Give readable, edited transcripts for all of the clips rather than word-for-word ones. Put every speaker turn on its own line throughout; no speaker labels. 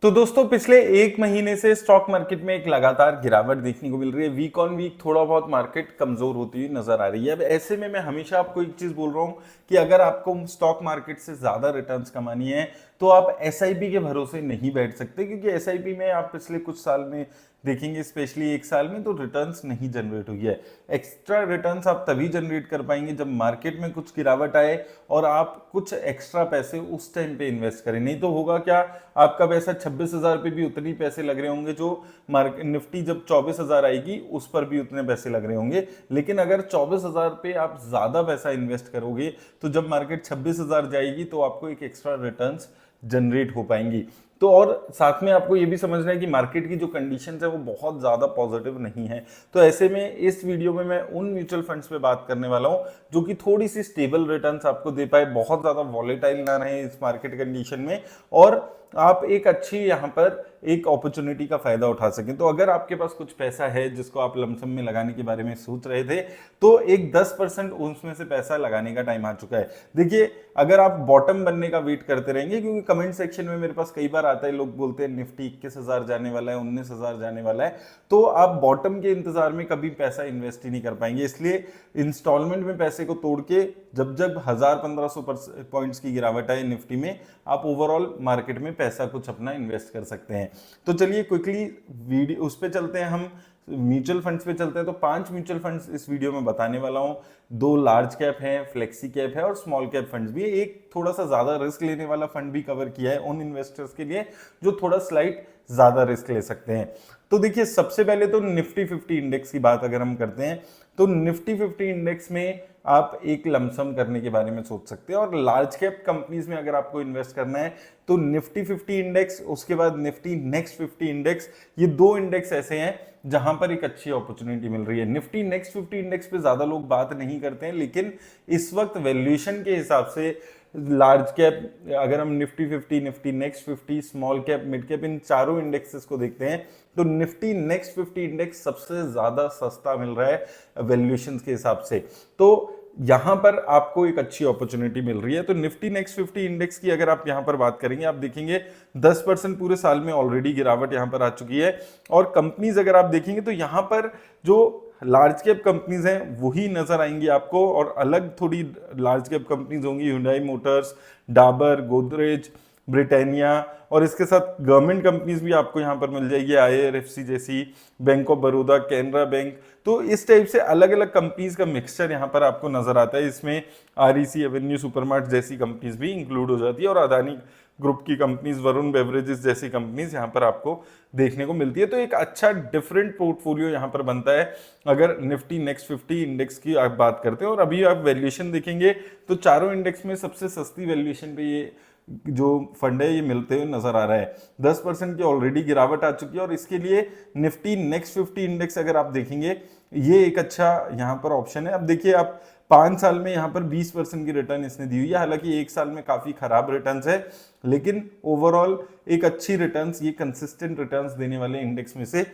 तो दोस्तों पिछले एक महीने से स्टॉक मार्केट में एक लगातार गिरावट देखने को मिल रही है। वीक ऑन वीक थोड़ा बहुत मार्केट कमजोर होती हुई नजर आ रही है। अब ऐसे में मैं हमेशा आपको एक चीज बोल रहा हूं कि अगर आपको स्टॉक मार्केट से ज्यादा रिटर्न्स कमानी है तो आप एसआईपी के भरोसे नहीं बैठ सकते, क्योंकि एसआईपी में आप पिछले कुछ साल में देखेंगे, स्पेशली एक साल में तो रिटर्न्स नहीं जनरेट हुई है। एक्स्ट्रा रिटर्न्स आप तभी जनरेट कर पाएंगे जब मार्केट में कुछ गिरावट आए और आप कुछ एक्स्ट्रा पैसे उस टाइम पे इन्वेस्ट करें। नहीं तो होगा क्या, आपका पैसा 26,000 पे भी उतनी पैसे लग रहे होंगे जो मार्केट निफ्टी जब 24,000 आएगी उस पर भी उतने पैसे लग रहे होंगे। लेकिन अगर 24,000 पे आप ज्यादा पैसा इन्वेस्ट करोगे तो जब मार्केट 26,000 जाएगी तो आपको एक एक्स्ट्रा रिटर्न्स जनरेट हो पाएंगी। तो और साथ में आपको ये भी समझना है कि मार्केट की जो कंडीशंस है वो बहुत ज्यादा पॉजिटिव नहीं है। तो ऐसे में इस वीडियो में मैं उन म्यूचुअल फंड्स पे बात करने वाला हूं जो कि थोड़ी सी स्टेबल रिटर्न्स आपको दे पाए, बहुत ज्यादा वॉलेटाइल ना रहे इस मार्केट कंडीशन में, और आप एक अच्छी यहाँ पर एक अपॉर्चुनिटी का फायदा उठा सकें। तो अगर आपके पास कुछ पैसा है जिसको आप लमसम में लगाने के बारे में सोच रहे थे तो एक 10% उसमें से पैसा लगाने का टाइम आ चुका है। देखिए, अगर आप बॉटम बनने का वेट करते रहेंगे, क्योंकि कमेंट सेक्शन में मेरे पास कई बार आता है, लोग बोलते हैं निफ्टी 21,000 जाने वाला है, 19,000 जाने वाला है, तो आप बॉटम के इंतजार में कभी पैसा इन्वेस्ट ही नहीं कर पाएंगे। इसलिए इंस्टॉलमेंट में पैसे को तोड़ के जब जब 1,000-1,500 पॉइंट्स की गिरावट आए निफ्टी में, आप ओवरऑल मार्केट में पैसा कुछ अपना इन्वेस्ट कर सकते हैं। तो चलिए क्विकली वीडियो उस पे चलते हैं, हम म्यूचुअल फंड्स पे चलते हैं। तो 5 म्यूचुअल फंड्स इस वीडियो में बताने वाला हूं। 2 लार्ज कैप है, फ्लेक्सी कैप है और स्मॉल कैप फंड्स भी है। एक थोड़ा सा ज्यादा रिस्क लेने वाला फंड भी कवर किया है उन इन्वेस्टर्स के लिए जो थोड़ा स्लाइट ज्यादा रिस्क ले सकते हैं। तो देखिए, सबसे पहले तो निफ्टी 50 इंडेक्स की बात अगर हम करते हैं तो निफ्टी 50 इंडेक्स में आप एक लमसम करने के बारे में सोच सकते हैं। और लार्ज कैप कंपनीज में अगर आपको इन्वेस्ट करना है तो निफ्टी 50 इंडेक्स, उसके बाद निफ्टी नेक्स्ट 50 इंडेक्स, ये 2 इंडेक्स ऐसे हैं जहां पर एक अच्छी अपॉर्चुनिटी मिल रही है। निफ्टी नेक्स्ट 50 इंडेक्स पे ज्यादा लोग बात नहीं करते हैं, लेकिन इस वक्त वैल्यूएशन के हिसाब से लार्ज कैप, अगर हम Nifty 50, Nifty next 50, small cap, mid cap, इन चारों इंडेक्सेस को देखते हैं तो निफ्टी नेक्स्ट 50 इंडेक्स सबसे ज्यादा सस्ता मिल रहा है वैल्यूएशन के हिसाब से। तो यहां पर आपको एक अच्छी अपॉर्चुनिटी मिल रही है। तो निफ्टी नेक्स्ट 50 इंडेक्स की अगर आप यहां पर बात करेंगे, आप देखेंगे 10% पूरे साल में ऑलरेडी गिरावट यहां पर आ चुकी है। और कंपनीज अगर आप देखेंगे तो यहां पर जो लार्ज कैप कंपनीज हैं वही नजर आएंगी आपको, और अलग थोड़ी लार्ज कैप कंपनीज होंगी, Hyundai Motors, Dabur, Godrej, Britannia, और इसके साथ गवर्नमेंट कंपनीज भी आपको यहाँ पर मिल जाएगी, आईआरएफसी जैसी, bank of Baroda, Canara bank. तो इस टाइप से अलग अलग कंपनीज का मिक्सचर यहाँ पर आपको नजर आता है। इसमें आरईसी, एवेन्यू सुपरमार्ट जैसी कंपनीज भी इंक्लूड हो जाती है, और अदानी ग्रुप की कंपनीज, वरुण बेवरेजेस जैसी कंपनीज यहाँ पर आपको देखने को मिलती है। तो एक अच्छा डिफरेंट पोर्टफोलियो यहाँ पर बनता है अगर निफ्टी नेक्स्ट 50 इंडेक्स की आप बात करते हैं। और अभी आप वैल्यूएशन देखेंगे तो चारों इंडेक्स में सबसे सस्ती वैल्यूएशन पे ये जो फंड है ये मिलते हुए नजर आ रहा है। 10% की ऑलरेडी गिरावट आ चुकी है, और इसके लिए निफ्टी नेक्स्ट 50 इंडेक्स अगर आप देखेंगे ये एक अच्छा यहाँ पर ऑप्शन है। अब देखिए, आप 5 साल में यहाँ पर 20% की रिटर्न इसने दी हुई है। हालांकि एक साल में काफी खराब रिटर्न्स है, लेकिन ओवरऑल एक अच्छी रिटर्न्स, ये कंसिस्टेंट रिटर्न्स देने वाले इंडेक्स में से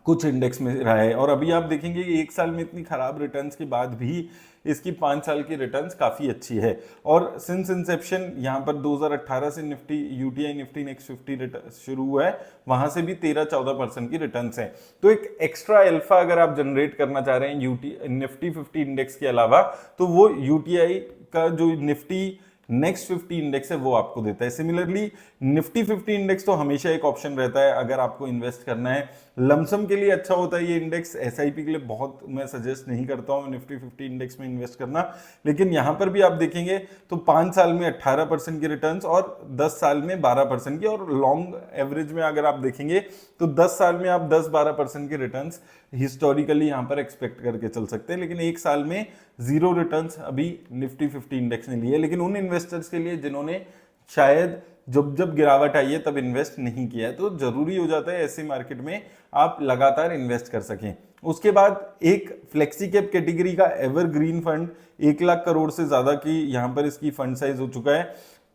कुछ इंडेक्स में रहा है। और अभी आप देखेंगे कि एक साल में इतनी खराब रिटर्न्स के बाद भी इसकी 5 साल की रिटर्न्स काफी अच्छी है। और सिंस इंसेप्शन यहाँ पर 2018 से निफ्टी यूटीआई निफ्टी नेक्स्ट 50 शुरू हुआ है, वहां से भी 13-14% की रिटर्न्स हैं। तो एक एक्स्ट्रा अल्फा अगर आप जनरेट करना चाह रहे हैं निफ्टी 50 इंडेक्स के अलावा, तो वो यूटीआई का जो निफ्टी नेक्स्ट 50 इंडेक्स है वो आपको देता है। सिमिलरली निफ्टी 50 इंडेक्स तो हमेशा एक ऑप्शन रहता है अगर आपको इन्वेस्ट करना है। लमसम के लिए अच्छा होता है ये इंडेक्स, एसआईपी के लिए बहुत मैं सजेस्ट नहीं करता हूं निफ्टी 50 इंडेक्स में इन्वेस्ट करना। लेकिन यहां पर भी आप देखेंगे तो 5 साल में 18% की रिटर्न्स और 10 साल में 12% की, और लॉन्ग एवरेज में अगर आप देखेंगे तो 10 साल में आप 10-12% की रिटर्न्स हिस्टोरिकली यहां पर एक्सपेक्ट करके चल सकते हैं। लेकिन एक साल में 0 रिटर्न्स अभी निफ्टी 50 इंडेक्स ने लिए। लेकिन उन इन्वेस्टर्स के लिए जिन्होंने शायद जब जब गिरावट आई है तब इन्वेस्ट नहीं किया है, तो जरूरी हो जाता है ऐसे मार्केट में आप लगातार इन्वेस्ट कर सकें। उसके बाद एक फ्लेक्सी कैप कैटेगरी का एवरग्रीन फंड 1 लाख करोड़ से ज्यादा की यहां पर इसकी फंड साइज हो चुका है,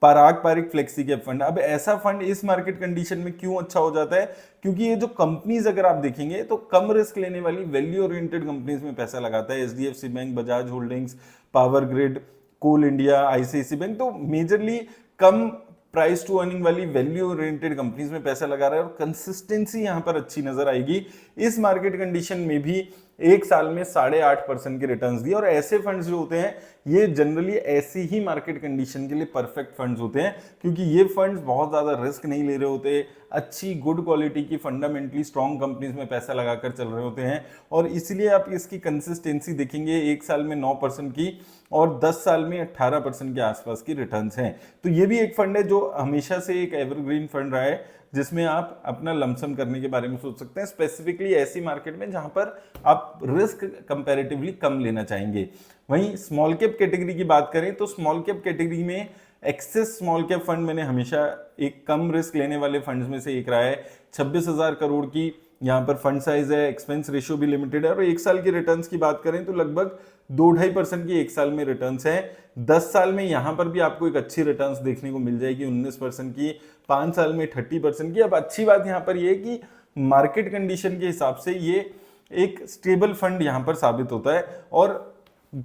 पराग पारिक फ्लेक्सी कैप फंड। अब ऐसा फंड इस मार्केट कंडीशन में क्यों अच्छा हो जाता है, क्योंकि ये जो कंपनीज अगर आप देखेंगे तो कम रिस्क लेने वाली वैल्यू ओरिएंटेड कंपनीज में पैसा लगाता है। HDFC Bank, Bajaj Holdings, Power Grid, Coal India, ICIC Bank, तो मेजरली कम प्राइस टू अर्निंग वाली वैल्यू ओरिएंटेड कंपनीज में पैसा लगा रहा है और कंसिस्टेंसी यहां पर अच्छी नजर आएगी। इस मार्केट कंडीशन में भी एक साल में 8.5% के रिटर्न्स दिए। और ऐसे फंड्स जो होते हैं ये जनरली ऐसी ही मार्केट कंडीशन के लिए परफेक्ट फंड्स होते हैं, क्योंकि ये फंड्स बहुत ज्यादा रिस्क नहीं ले रहे होते, अच्छी गुड क्वालिटी की फंडामेंटली स्ट्रॉन्ग कंपनीज में पैसा लगाकर चल रहे होते हैं। और इसलिए आप इसकी कंसिस्टेंसी देखेंगे, एक साल में 9% की और 10 साल में 18% के आसपास की रिटर्न्स हैं। तो ये भी एक फंड है जो हमेशा से एक एवरग्रीन फंड रहा है, जिसमें आप अपना लमसम करने के बारे में सोच सकते हैं, स्पेसिफिकली ऐसी मार्केट में जहां पर आप रिस्क कंपैरेटिवली कम लेना चाहेंगे। वहीं स्मॉल कैप कैटेगरी की बात करें तो स्मॉल कैप कैटेगरी में एक्सेस स्मॉल कैप फंड मैंने हमेशा एक कम रिस्क लेने वाले फंड्स में से एक रहा है। 26,000 करोड़ की यहाँ पर फंड साइज है, एक्सपेंस रेशियो भी लिमिटेड है और एक साल की रिटर्न्स की बात करें तो लगभग 2-2.5% की एक साल में रिटर्न्स है। 10 साल में यहाँ पर भी आपको एक अच्छी रिटर्न्स देखने को मिल जाएगी 19% की, 5 साल में 30% की। अब अच्छी बात यहाँ पर ये है कि मार्केट कंडीशन के हिसाब से ये एक स्टेबल फंड यहाँ पर साबित होता है। और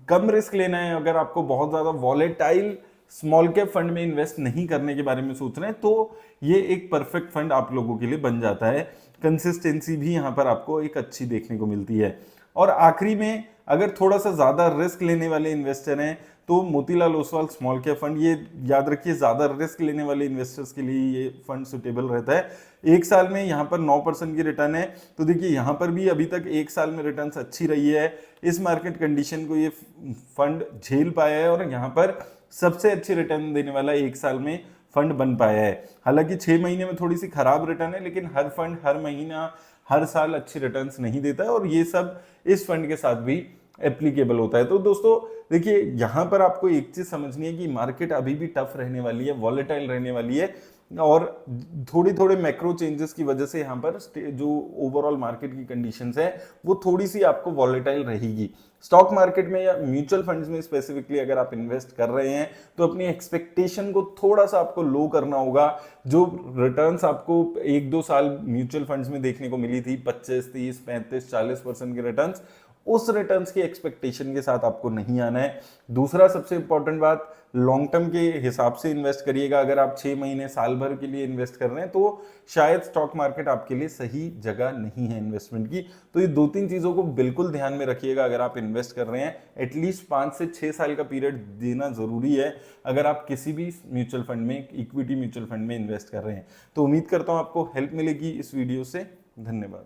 कम रिस्क लेना है, अगर आपको बहुत ज्यादा वॉलेटाइल स्मॉल कैप फंड में इन्वेस्ट नहीं करने के बारे में सोच रहे हैं तो ये एक परफेक्ट फंड आप लोगों के लिए बन जाता है। कंसिस्टेंसी भी यहाँ पर आपको एक अच्छी देखने को मिलती है। और आखिरी में अगर थोड़ा सा ज्यादा रिस्क लेने वाले इन्वेस्टर हैं तो Motilal Oswal small cap fund, ये याद रखिए ज्यादा रिस्क लेने वाले इन्वेस्टर्स के लिए ये फंड सुटेबल रहता है। एक साल में यहाँ पर 9% की रिटर्न है। तो देखिए यहाँ पर भी अभी तक एक साल में रिटर्न अच्छी रही है। इस मार्केट कंडीशन को ये फंड झेल पाया है और यहाँ पर सबसे अच्छी रिटर्न देने वाला एक साल में फंड बन पाया है। हालांकि 6 महीने में थोड़ी सी खराब रिटर्न है, लेकिन हर फंड हर महीना हर साल अच्छी रिटर्न्स नहीं देता है और ये सब इस फंड के साथ भी एप्लीकेबल होता है। तो दोस्तों देखिए यहाँ पर आपको एक चीज समझनी है कि मार्केट अभी भी टफ रहने वाली है, वॉलेटाइल रहने वाली है और थोड़ी थोड़े मैक्रो चेंजेस की वजह से यहाँ पर जो ओवरऑल मार्केट की कंडीशंस है वो थोड़ी सी आपको वॉलेटाइल रहेगी। स्टॉक मार्केट में या म्यूचुअल फंड्स में स्पेसिफिकली अगर आप इन्वेस्ट कर रहे हैं तो अपनी एक्सपेक्टेशन को थोड़ा सा आपको लो करना होगा। जो रिटर्न्स आपको 1-2 साल म्यूचुअल फंड्स में देखने को मिली थी 25, 30, 35, 40% के रिटर्न्स, उस रिटर्न्स की एक्सपेक्टेशन के साथ आपको नहीं आना है। दूसरा सबसे इंपॉर्टेंट बात, लॉन्ग टर्म के हिसाब से इन्वेस्ट करिएगा। अगर आप 6 महीने साल भर के लिए इन्वेस्ट कर रहे हैं तो शायद स्टॉक मार्केट आपके लिए सही जगह नहीं है इन्वेस्टमेंट की। तो ये 2-3 चीजों को बिल्कुल ध्यान में रखिएगा अगर आप इन्वेस्ट कर रहे हैं। एटलीस्ट 5 से 6 साल का पीरियड देना जरूरी है अगर आप किसी भी म्यूचुअल फंड में, इक्विटी म्यूचुअल फंड में इन्वेस्ट कर रहे हैं। तो उम्मीद करता हूं आपको हेल्प मिलेगी इस वीडियो से। धन्यवाद।